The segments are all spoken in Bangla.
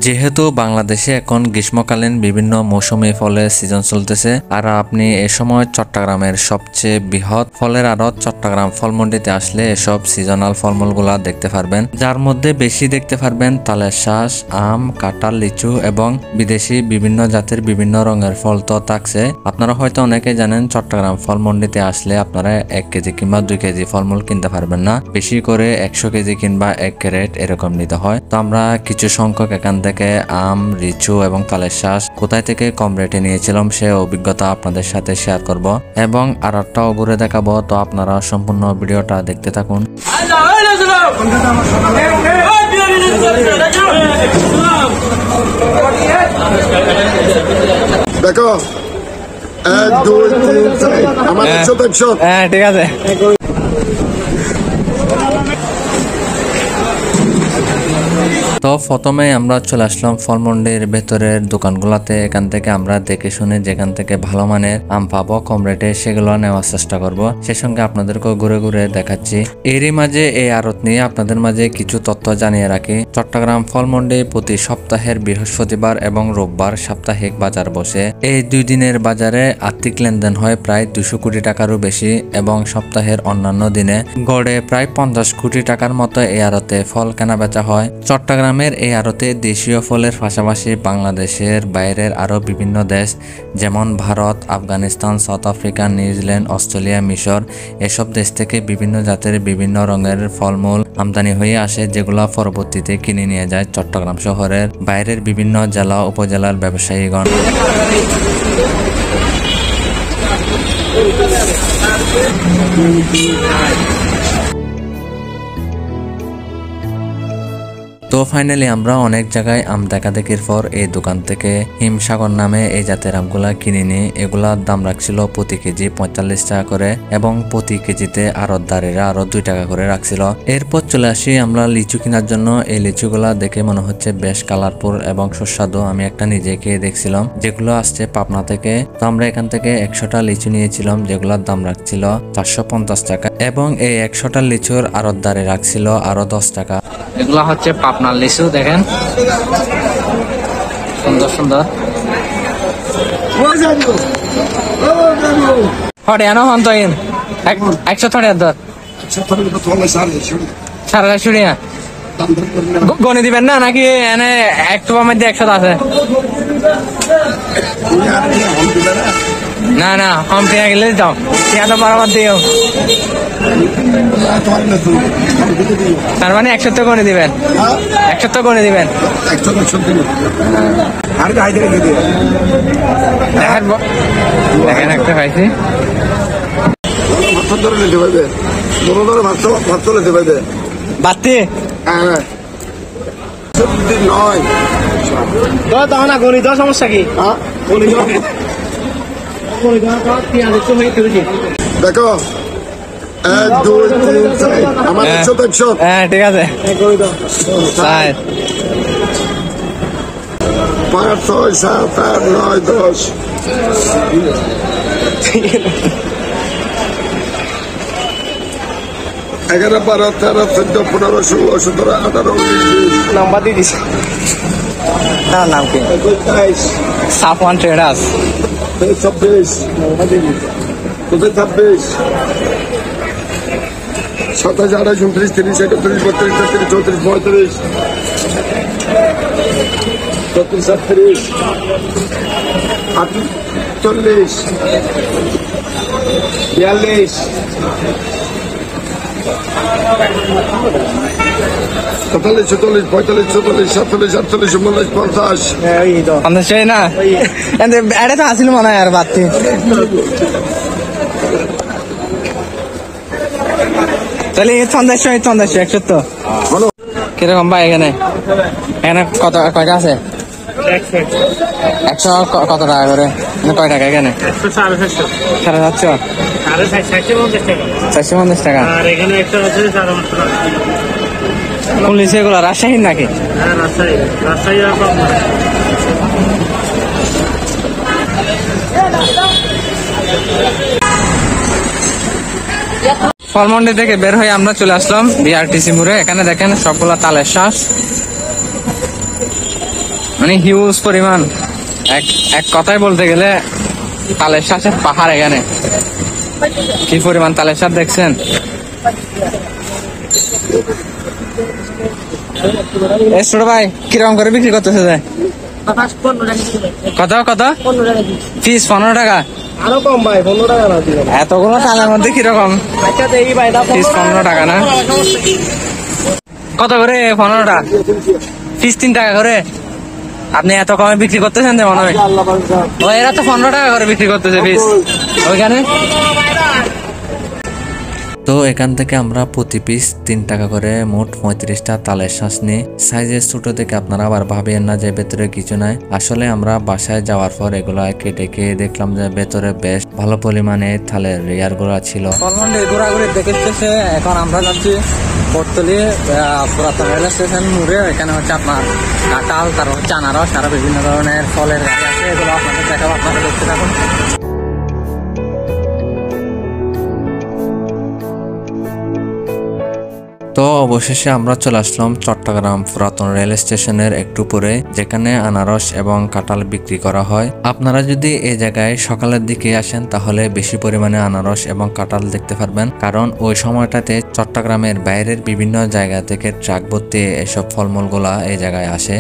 যেহেতু বাংলাদেশে এখন গ্রীষ্মকালীন বিভিন্ন মৌসুমী ফলের সিজন চলতেছে, আর আপনি এ সময় চট্টগ্রামের সবচেয়ে বৃহৎ ফলের আড়ত চট্টগ্রাম ফলমন্ডিতে আসলে এসব সিজনাল ফলমূলগুলা দেখতে পারবেন, যার মধ্যে বেশি দেখতে পারবেন তালের শাঁস, আম, কাঁঠাল, লিচু এবং বিদেশি বিভিন্ন জাতের বিভিন্ন রঙের ফল তো থাকছে। আপনারা হয়তো অনেকে জানেন চট্টগ্রাম ফলমন্ডিতে আসলে আপনারা 1 কেজি কিংবা 2 কেজি ফলমূল কিনতে পারবেন না, বেশি করে 100 কেজি কিংবা 1 ক্যারেট এরকম নিতে হয়। তো আমরা কিছু সংখ্যক এখান থেকে আম, লিচু এবং তালের শাঁস কোথায় থেকে কম রেটে নিয়েছিলাম সে অভিজ্ঞতা আপনাদের সাথে শেয়ার করব এবং আর একটাও ঘুরে দেখাবো। তো আপনারা সম্পূর্ণ ভিডিওটা দেখতে থাকুন। দেখো 1 2 3 4 আমার 100 হ্যাঁ ঠিক আছে। তো প্রথমে আমরা চলে আসলাম ফলমন্ডির ভেতরের দোকানগুলোতে। এখান থেকে আমরা দেখে শুনে যেখান থেকে ভালো মানের আম পাবো কম রেটে সেগুলো নেওয়ার চেষ্টা করব, সে সঙ্গে আপনাদেরকেও ঘুরে ঘুরে দেখাচ্ছি। এরই মাঝে এই আড়ত নিয়ে আপনাদের মাঝে কিছু তথ্য জানিয়ে রাখি। চট্টগ্রাম ফলমন্ডি প্রতি সপ্তাহের বৃহস্পতিবার এবং রোববার সাপ্তাহিক বাজার বসে। এই 2 দিনের বাজারে আর্থিক লেনদেন হয় প্রায় 200 কোটি টাকারও বেশি এবং সপ্তাহের অন্যান্য দিনে গড়ে প্রায় 50 কোটি টাকার মতো এই আড়তে ফল কেনা বেচা হয়। চট্টগ্রামের এই আড়তে দেশীয় ফলের পাশাপাশি বাংলাদেশের বাইরের আরো বিভিন্ন দেশ যেমন Bharat, Afghanistan, south Africa, New Zealand, Australia, মিশর এসব দেশ থেকে বিভিন্ন জাতের বিভিন্ন রঙের ফলমূল আমদানি হয়ে আসে, যেগুলো পরবর্তীতে কিনে নিয়ে যায় চট্টগ্রাম শহরের বাইরের বিভিন্ন জেলা উপজেলার ব্যবসায়ীগণ। তো ফাইনালি আমরা অনেক জায়গায় আম দেখা দেখির পর এই দোকান থেকে হিমসাগর নামে এই জাতের আমগুলা কিনে নিই। এগুলার দাম রাখছিল প্রতি কেজি 45 টাকা করে এবং প্রতি কেজিতে আড়তদারেরা আরো 2 টাকা করে রাখছিল। এরপর চলে আসি আমরা লিচু কেনার জন্য। এই লিচুগুলা দেখে মনে হচ্ছে বেশ কালারফুল এবং সুস্বাদু। আমি একটা নিজে খেয়ে দেখছিলাম, যেগুলো আসছে পাবনা থেকে। তো আমরা এখান থেকে 100টা লিচু নিয়েছিলাম, যেগুলোর দাম রাখছিল 450 টাকা এবং এই 100টা লিচুর আড়তদারে রাখছিল আরো 10 টাকা। এগুলা হচ্ছে পাবনার লিচু, দেখেন সুন্দর সুন্দর। হরিয়ানা হন তো 100 থড়ে দর সারা শুনিয়া গণে দিবেন না নাকি এনে একটু মধ্যে 100 আছে? না না কম পেয়ে গেলে যাও টিয়া তো বরাবর দিও। তার মানে 100 তো গণে দিবেন, 100 তো গণে দিবেন। দেখেন একটা পাইছি বাতি না গণিত সমস্যা কি? দেখো 1 2 3 4 আমার 100 হ্যাঁ ঠিক আছে। 5 6 7 8 9 10 11 12 13 14 15 16 17 18 19 নাম্বার দিয়ে দিস। তার নাম কি? সাফওয়ান ট্রেডার্স। 26 27 27 28 29 30 31 32 33 34 35 36 38 42 43 44 45 46 47 48 49 50 50 না এটা তো আসিল মনে হয় আর বাতি। তাহলে 50 100 তো কিরকম ভাই? এখানে কত কয়টা আছে? 100 কত টাকা করে? কয় টাকা এখানে? 750 450 টাকা। কোন লিচু এগুলো? রাজশাহীর নাকি? ফলমন্ডি থেকে বের হয়ে আমরা চলে আসলাম বিআরটিসি মোড়ে। এখানে দেখেন সবগুলা তালের শাঁস মানে হিউজ পরিমাণ। এক এক কথায় বলতে গেলে তালের শাঁসের পাহাড় এখানে। কি পরিমাণ তালের শাঁস দেখছেন? ছোট ভাই কিরকম করে বিক্রি করতেছে যায়? কত কত পিস? 15 টাকা। আরো কম ভাই, 15 টাকা না দিবেন। এতগুলো তালের মধ্যে কিরকম আচ্ছা দেখি ভাই, দাম পিস? 15 টাকা না? কত করে 15টা পিস? 3 টাকা করে। আপনি এত কমে বিক্রি করতেছেন যে মনে হয়। ও এরা তো 15 টাকা করে বিক্রি করতেছে পিস ওইখানে। তো এখান থেকে আমরা প্রতি পিস 3 টাকা করে মোট 35টা তালের শাঁস নিই। সাইজের ছোট থেকে আপনারা আবার ভাবেন না যে ভেতরে কিছু নাই। আসলে আমরা বাসায় যাওয়ার পর এগুলা কেটে খেয়ে দেখলাম যে ভেতরে বেশ ভালো পরিমাণে তালের রেয়ার গুলা ছিল। ফলমন্ডি ঘোরাঘুরি দেখেছে। এখন আমরা যাচ্ছি বটতলি পুরাতন রেল স্টেশন মোড়ে। এখানে হচ্ছে আপনার কাঁঠাল, তারপর হচ্ছে আনারস, আরো বিভিন্ন ধরনের ফলের গাড়ি আছে। এগুলো আপনাদের দেখাবো, আপনারা দেখতে থাকুন। তো অবশেষে আমরা চলে আসলাম চট্টগ্রাম পুরাতন রেল স্টেশনের একটু পরে, যেখানে আনারস এবং কাঁঠাল বিক্রি করা হয়। আপনারা যদি এই জায়গায় সকালের দিকে আসেন তাহলে বেশি পরিমাণে আনারস এবং কাঁঠাল দেখতে পারবেন, কারণ ওই সময়টাতে চট্টগ্রামের বাইরের বিভিন্ন জায়গা থেকে ট্রাক ভর্তি এসব ফলমূলগুলা এই জায়গায় আসে।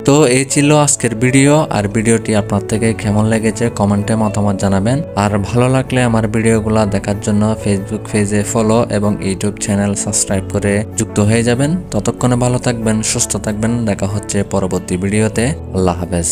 তো এই ছিল আজকের ভিডিও। আর ভিডিওটি আপনার থেকে কেমন লেগেছে কমেন্টে মতামত জানাবেন। আর ভালো লাগলে আমার ভিডিওগুলো দেখার জন্য ফেসবুক পেজে ফলো এবং ইউটিউব চ্যানেল সাবস্ক্রাইব করে যুক্ত হয়ে যাবেন। ততক্ষণে ভালো থাকবেন, সুস্থ থাকবেন। দেখা হচ্ছে পরবর্তী ভিডিওতে। আল্লাহ হাফেজ।